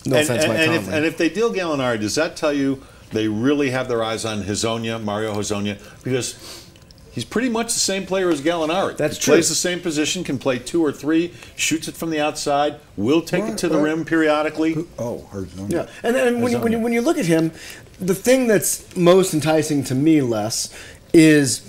No offense, Mike Conley. And if they deal Gallinari, does that tell you they really have their eyes on Hezonja, Mario Hezonja? Because he's pretty much the same player as Gallinari. That's he true. Plays the same position, can play 2 or 3, shoots it from the outside, will take it to the rim periodically. Hezonja. Yeah, and when you look at him, the thing that's most enticing to me, Les, is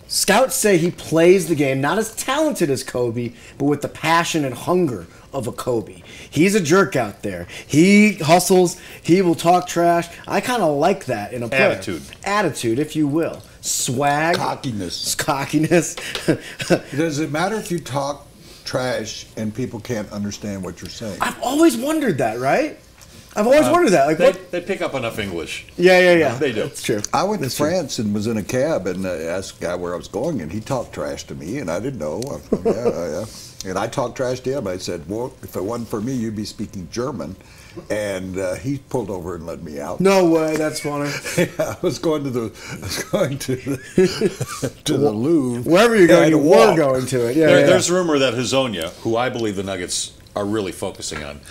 scouts say he plays the game not as talented as Kobe, but with the passion and hunger of a Kobe. He's a jerk out there. He hustles. He will talk trash. I kind of like that in a player. Attitude, if you will. Swag. Cockiness. Does it matter if you talk trash and people can't understand what you're saying? I've always wondered that, right? I've always wondered that. Like, they pick up enough English. Yeah. They do. That's true. I went to France and was in a cab and asked the guy where I was going, and he talked trash to me, and I didn't know. Yeah. And I talked trash to him. I said, well, if it wasn't for me, you'd be speaking German. And he pulled over and let me out. No way, that's funny. I was going to the Louvre. Wherever you're going, you were going to it. There's rumor that Hezonja, who I believe the Nuggets are really focusing on,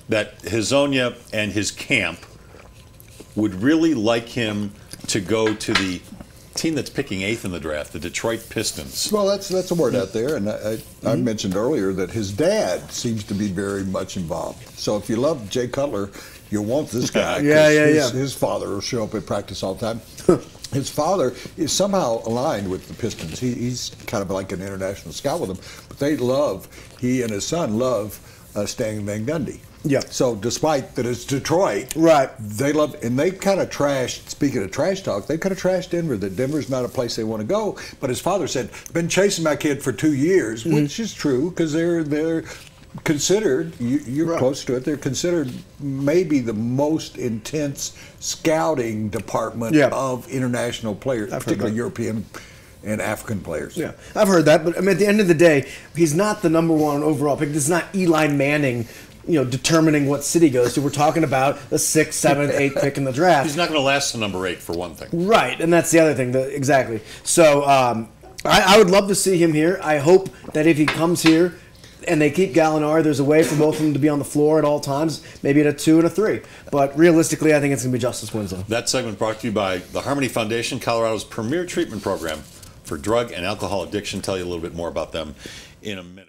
that Hezonja and his camp would really like him to go to the team that's picking 8th in the draft, the Detroit Pistons. Well, that's a word out there, and I mentioned earlier that his dad seems to be very much involved. So if you love Jay Cutler, you'll want this guy. His father will show up at practice all the time. His father is somehow aligned with the Pistons. He's kind of like an international scout with them, but he and his son love Stan Van Gundy. Yeah. So despite that it's Detroit, right? They love, and they kind of trashed. Speaking of trash talk, they kind of trashed Denver. That Denver's not a place they want to go. But his father said, "Been chasing my kid for 2 years," which is true because they're considered. You're close to it. They're considered maybe the most intense scouting department of international players, particularly European and African players. Yeah, I've heard that. But I mean, at the end of the day, he's not the #1 overall pick. It's not Eli Manning, determining what city goes to. We're talking about the 6th, 7th, 8th pick in the draft. He's not going to last to number 8 for one thing. Right, and that's the other thing. Exactly. So I would love to see him here. I hope that if he comes here and they keep Gallinari, there's a way for both of them to be on the floor at all times, maybe at a 2 and a 3. But realistically, I think it's going to be Justice Winslow. That segment brought to you by the Harmony Foundation, Colorado's premier treatment program for drug and alcohol addiction. Tell you a little bit more about them in a minute.